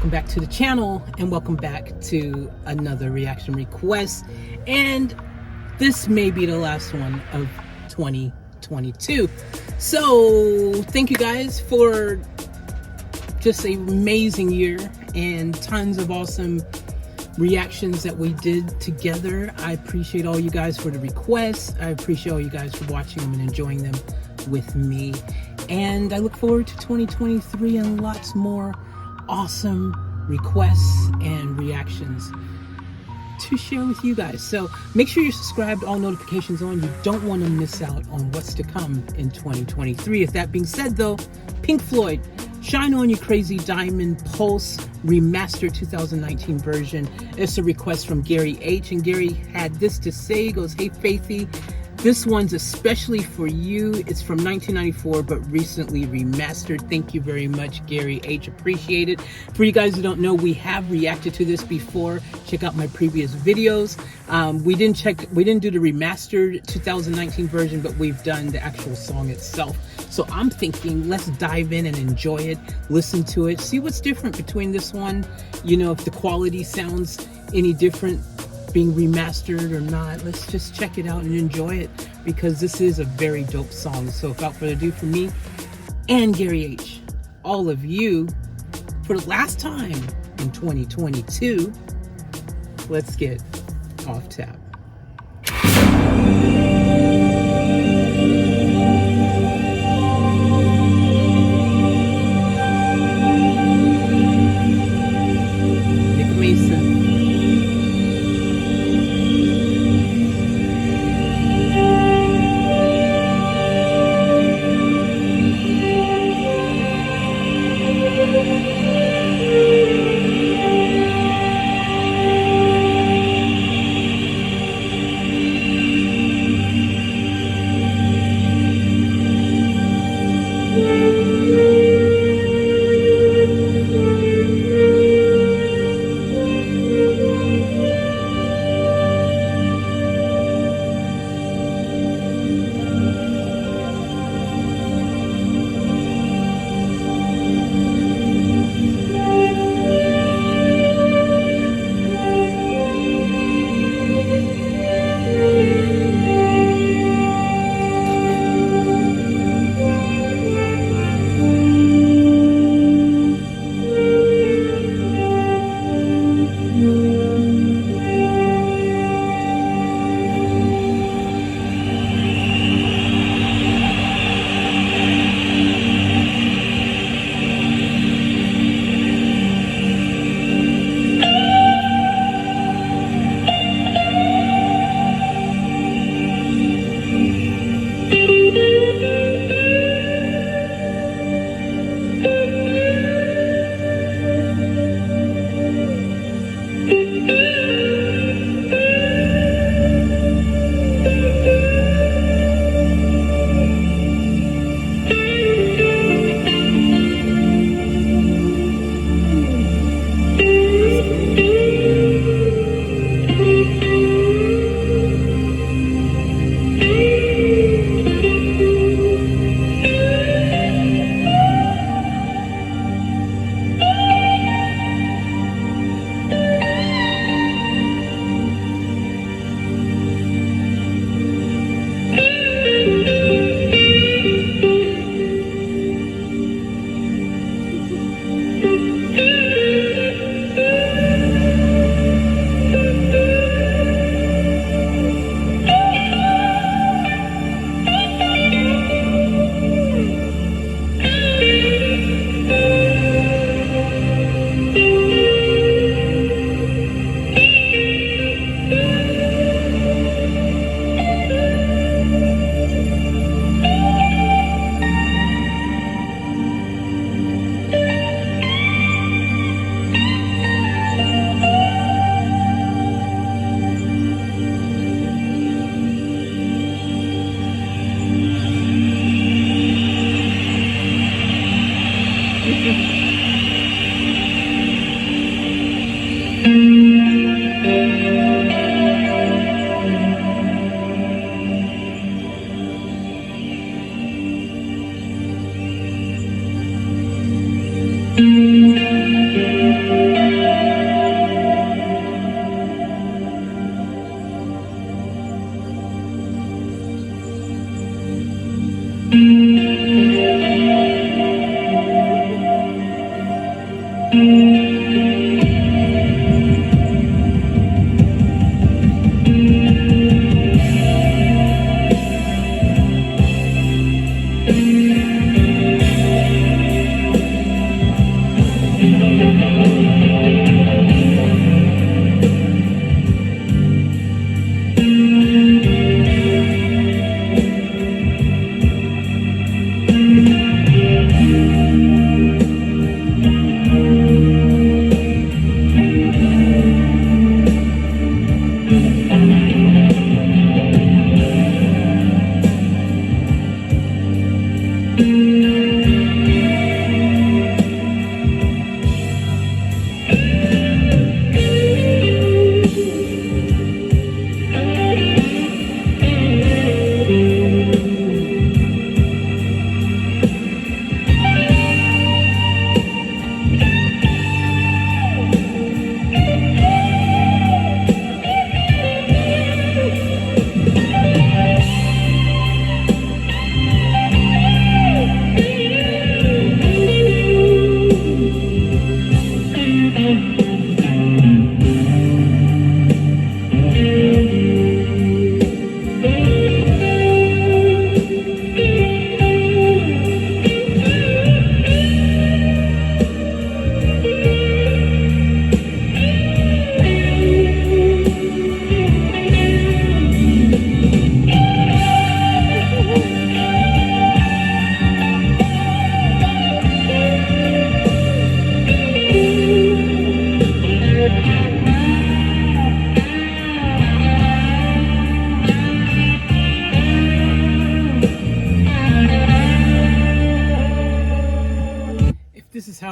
welcome back to the channel, and welcome back to another reaction request. And this may be the last one of 2022. So thank you guys for just an amazing year and tons of awesome reactions that we did together. I appreciate all you guys for the requests. I appreciate all you guys for watching them and enjoying them with me. And I look forward to 2023 and lots more awesome requests and reactions to share with you guys. So make sure you're subscribed, all notifications on. You don't want to miss out on what's to come in 2023. If that being said though, Pink Floyd, Shine On You Crazy Diamond Pulse Remastered 2019 version. It's a request from Gary H. And Gary had this to say. He goes, "Hey Faithy, this one's especially for you. It's from 1994, but recently remastered." Thank you very much, Gary H. Appreciate it. For you guys who don't know, we have reacted to this before. Check out my previous videos. We didn't do the remastered 2019 version, but we've done the actual song itself. So I'm thinking, let's dive in and enjoy it, listen to it, see what's different between this one. You know, if the quality sounds any different being remastered or not. Let's just check it out and enjoy it, because this is a very dope song. So without further ado, for me and Gary H, all of you, for the last time in 2022, let's get Off Tap.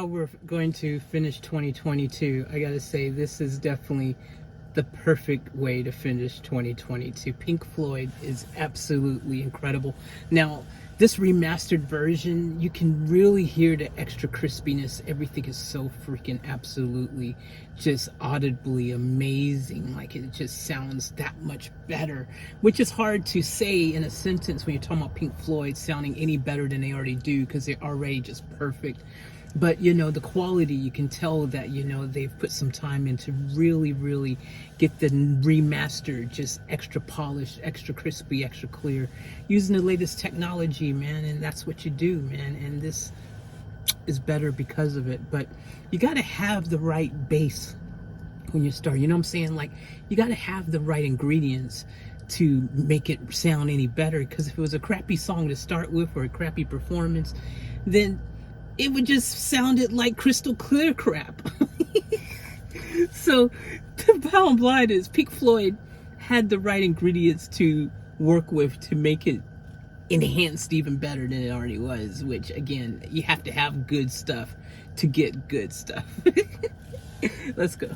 how we're going to finish 2022, I gotta say this is definitely the perfect way to finish 2022. Pink Floyd is absolutely incredible. Now, this remastered version, you can really hear the extra crispiness. Everything is so freaking absolutely just audibly amazing. Like, it just sounds that much better, which is hard to say in a sentence when you're talking about Pink Floyd sounding any better than they already do, because they're already just perfect. But, you know, the quality, you can tell that, you know, they've put some time in to really, really get the remastered just extra polished, extra crispy, extra clear, using the latest technology, man. And that's what you do, man. And this is better because of it. But you got to have the right base when you start. You know what I'm saying? Like, you got to have the right ingredients to make it sound any better. Because if it was a crappy song to start with, or a crappy performance, then it would just sounded like crystal clear crap. So the bottom line is Pink Floyd had the right ingredients to work with to make it enhanced even better than it already was, which, again, you have to have good stuff to get good stuff. Let's go.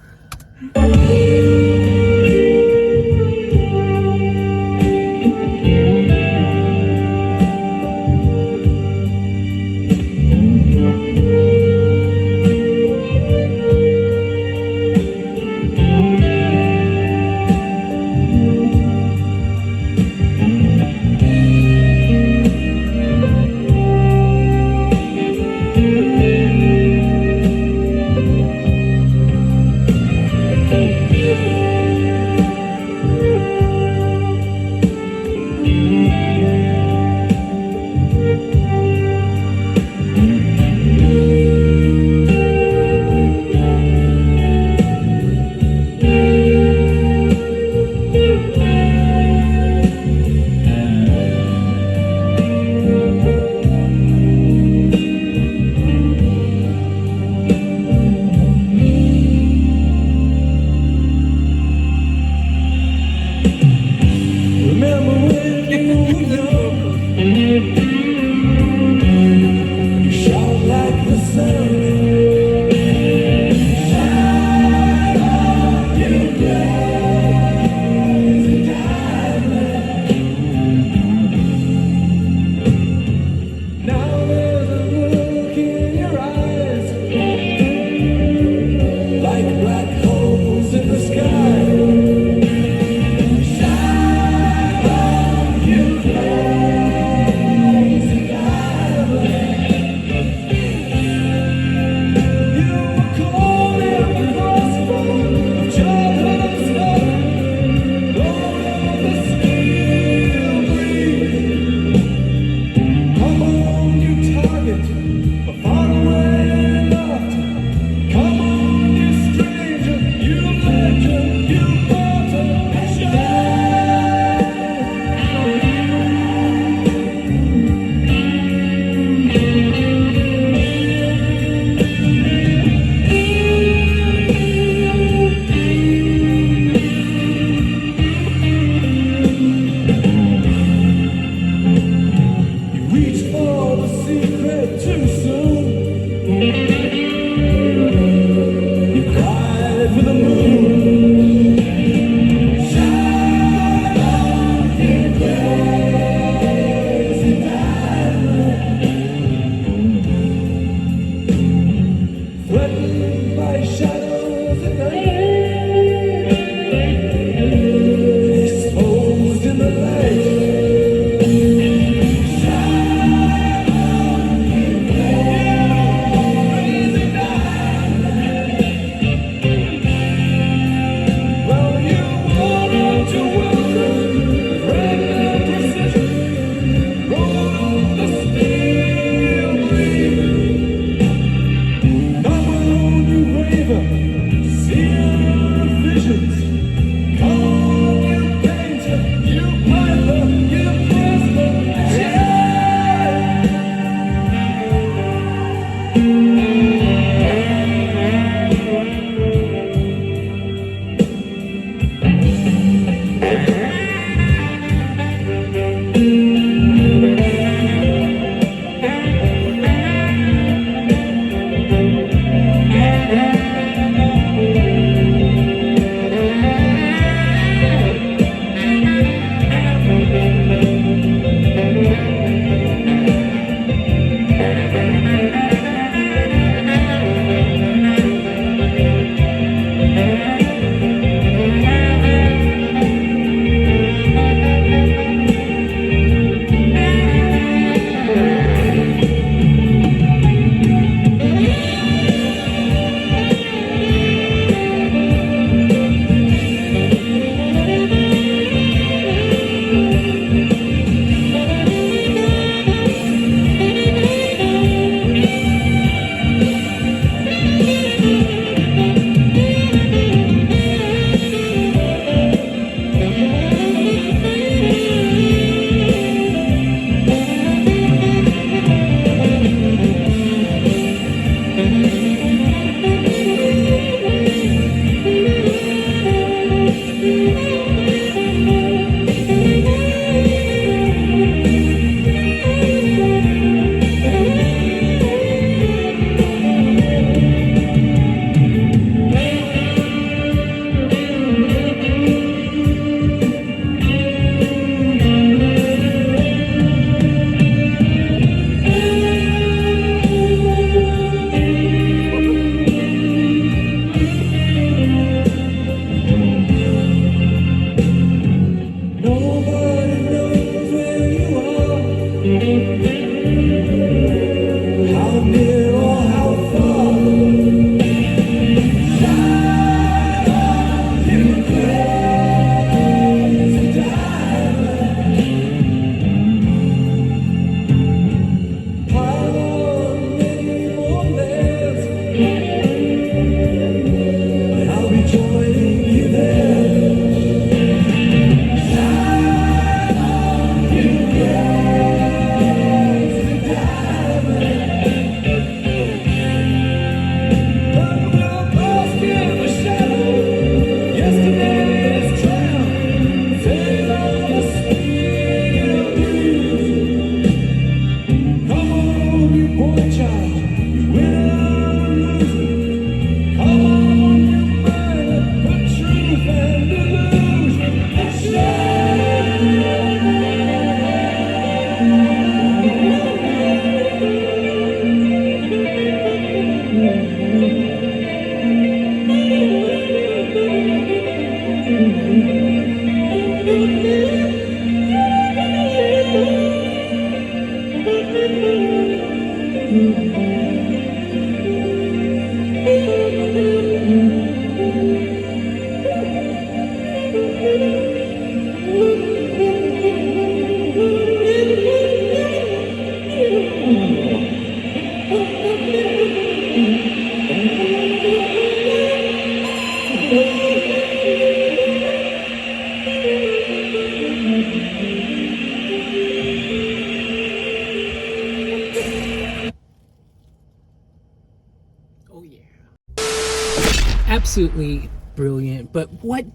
absolutely brilliant. But what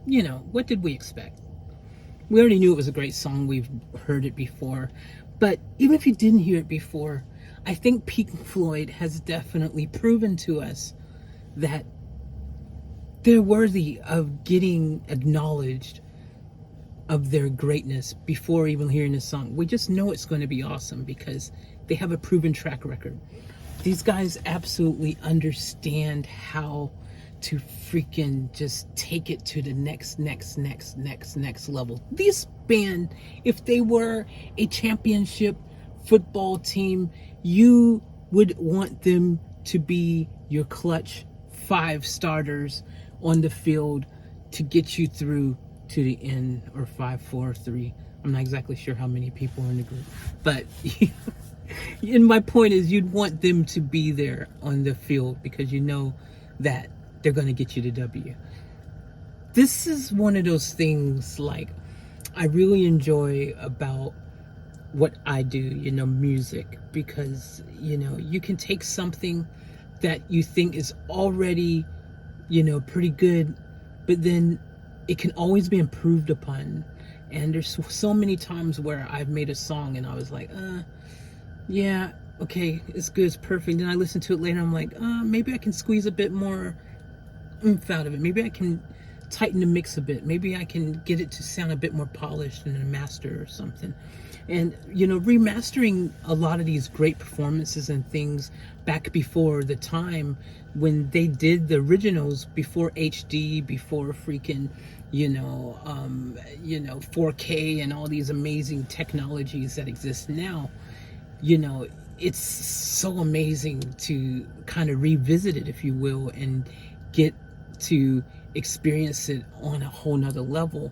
did we expect? We already knew it was a great song. We've heard it before. But even if you didn't hear it before, I think Pink Floyd has definitely proven to us that they're worthy of getting acknowledged of their greatness before even hearing the song. We just know it's going to be awesome because they have a proven track record. These guys absolutely understand how to freaking just take it to the next level. This band, if they were a championship football team, you would want them to be your clutch 5 starters on the field to get you through to the end, or 5, 4, 3. I'm not exactly sure how many people are in the group, but and my point is, you'd want them to be there on the field because you know that they're going to get you the W. This is one of those things like I really enjoy about what I do, music, because you can take something that you think is already pretty good, but then it can always be improved upon. And there's so many times where I've made a song and I was like, yeah, okay, it's good, it's perfect. Then I listen to it later, I'm like, maybe I can squeeze a bit more oomph out of it. Maybe I can tighten the mix a bit. Maybe I can get it to sound a bit more polished in a master or something. And remastering a lot of these great performances and things back before the time when they did the originals, before HD, before freaking 4K and all these amazing technologies that exist now, it's so amazing to kind of revisit it, if you will, and get to experience it on a whole nother level.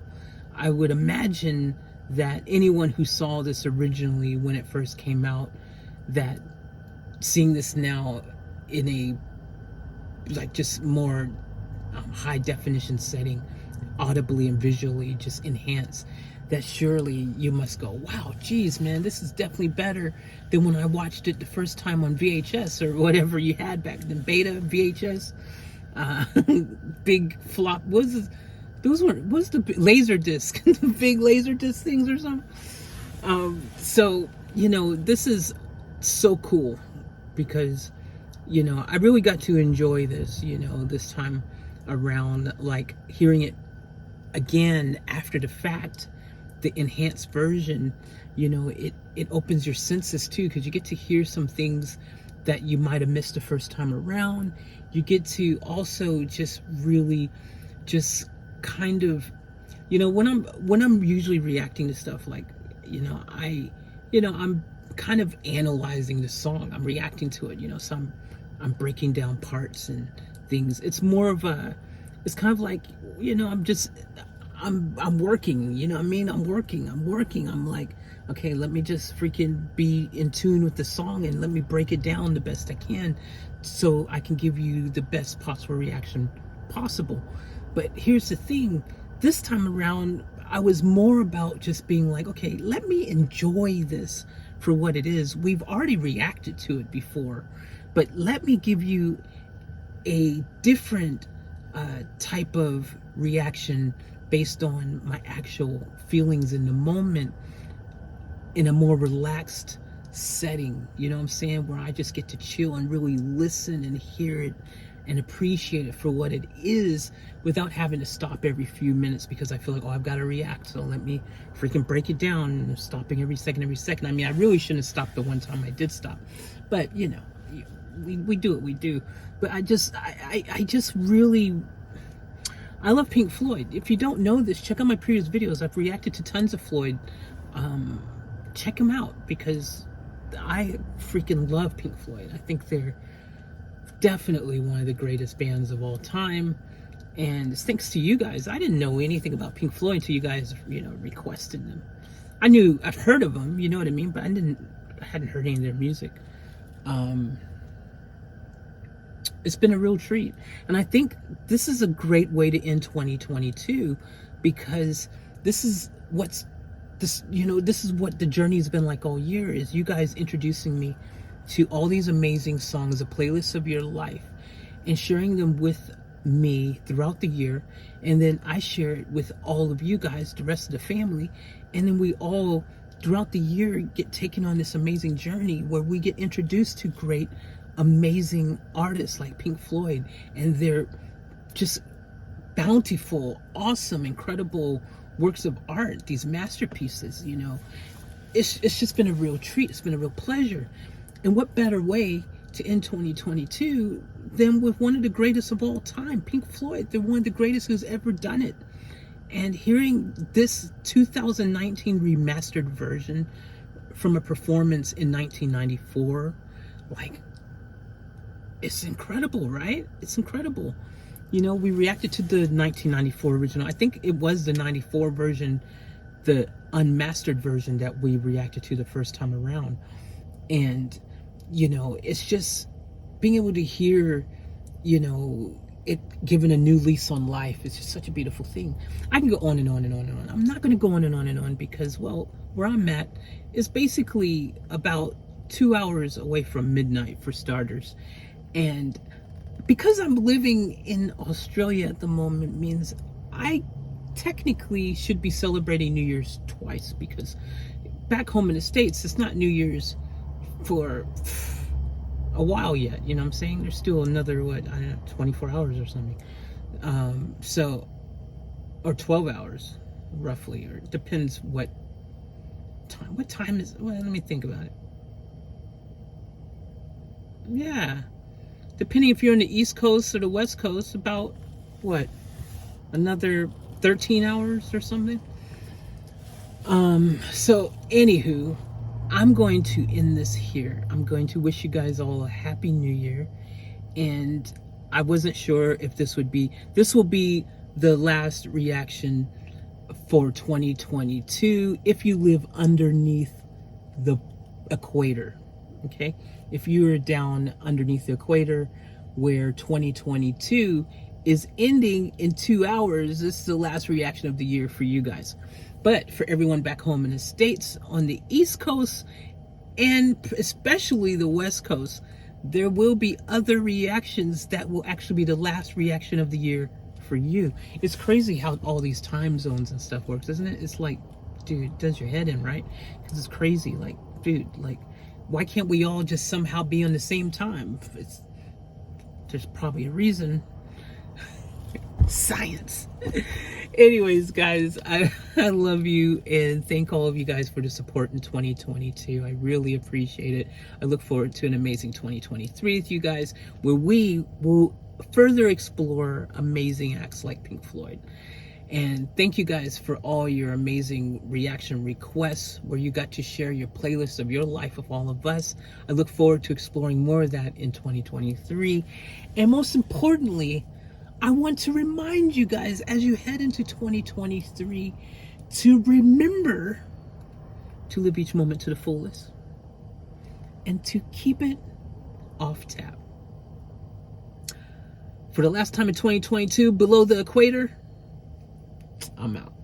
I would imagine that anyone who saw this originally when it first came out, that seeing this now in a just more high definition setting, audibly and visually just enhanced, that surely you must go, wow, geez, man, this is definitely better than when I watched it the first time on VHS or whatever you had back then, beta, VHS, big flop. What's the laser disc, the big laser disc things or something. So this is so cool because I really got to enjoy this this time around, like hearing it again after the fact, the enhanced version. It opens your senses too, because you get to hear some things that you might have missed the first time around. You get to also just really just kind of when I'm usually reacting to stuff, like I'm kind of analyzing the song, I'm reacting to it, so I'm breaking down parts and things. It's more of it's kind of like I'm working, I'm working. I'm like, okay, let me just freaking be in tune with the song and let me break it down the best I can so I can give you the best possible reaction possible. But here's the thing, this time around, I was more about just being like, okay, let me enjoy this for what it is. We've already reacted to it before, but let me give you a different type of reaction based on my actual feelings in the moment, in a more relaxed setting, you know what I'm saying, where I just get to chill and really listen and hear it and appreciate it for what it is without having to stop every few minutes because I feel like, oh, I've got to react, so let me freaking break it down, and I'm stopping every second. I mean, I really shouldn't have stopped the one time I did stop, but we do what we do. But I just really, I love Pink Floyd. If you don't know this, check out my previous videos. I've reacted to tons of Floyd. Check them out because I freaking love Pink Floyd. I think they're definitely one of the greatest bands of all time, and it's thanks to you guys. I didn't know anything about Pink Floyd until you guys requested them. I've heard of them, you know what I mean, but I hadn't heard any of their music. It's been a real treat, and I think this is a great way to end 2022 because this is what the journey's been like all year, is you guys introducing me to all these amazing songs, a playlist of your life. and sharing them with me throughout the year, and then I share it with all of you guys, the rest of the family, and then we all throughout the year get taken on this amazing journey where we get introduced to great, amazing artists like Pink Floyd, and they're just bountiful, awesome, incredible works of art, these masterpieces. You know, it's just been a real treat. It's been a real pleasure. And what better way to end 2022 than with one of the greatest of all time, Pink Floyd. They're one of the greatest who's ever done it. And hearing this 2019 remastered version from a performance in 1994, like, it's incredible, right? It's incredible. You know, we reacted to the 1994 original. I think it was the 94 version, the unmastered version, that we reacted to the first time around. And, you know, it's just being able to hear, you know, it given a new lease on life. It's just such a beautiful thing. I can go on and on and on and on. I'm not going to go on and on and on because, well, where I'm at is basically about 2 hours away from midnight for starters. And because I'm living in Australia at the moment means I technically should be celebrating New Year's twice, because back home in the States, it's not New Year's for a while yet. You know what I'm saying? There's still another, what, I don't know, 24 hours or something. Or 12 hours, roughly, or it depends what time. What time is, well, let me think about it. Yeah. Depending if you're on the East Coast or the West Coast, about, what, another 13 hours or something? So, anywho, I'm going to end this here. I'm going to wish you guys all a happy new year. And I wasn't sure if this will be the last reaction for 2022 if you live underneath the equator. Okay? If you are down underneath the equator where 2022 is ending in 2 hours, this is the last reaction of the year for you guys. But for everyone back home in the States, on the East Coast, and especially the West Coast, there will be other reactions that will actually be the last reaction of the year for you. It's crazy how all these time zones and stuff works, isn't it? It's like, dude, it does your head in, right? Because it's crazy. Like, dude, like, why can't we all just somehow be on the same time? There's probably a reason. Science. Anyways, guys, I love you, and thank all of you guys for the support in 2022. I really appreciate it. I look forward to an amazing 2023 with you guys, where we will further explore amazing acts like Pink Floyd. And thank you guys for all your amazing reaction requests, where you got to share your playlist of your life with all of us. I look forward to exploring more of that in 2023. And most importantly, I want to remind you guys, as you head into 2023, to remember to live each moment to the fullest and to keep it off tap. For the last time in 2022, below the equator, I'm out.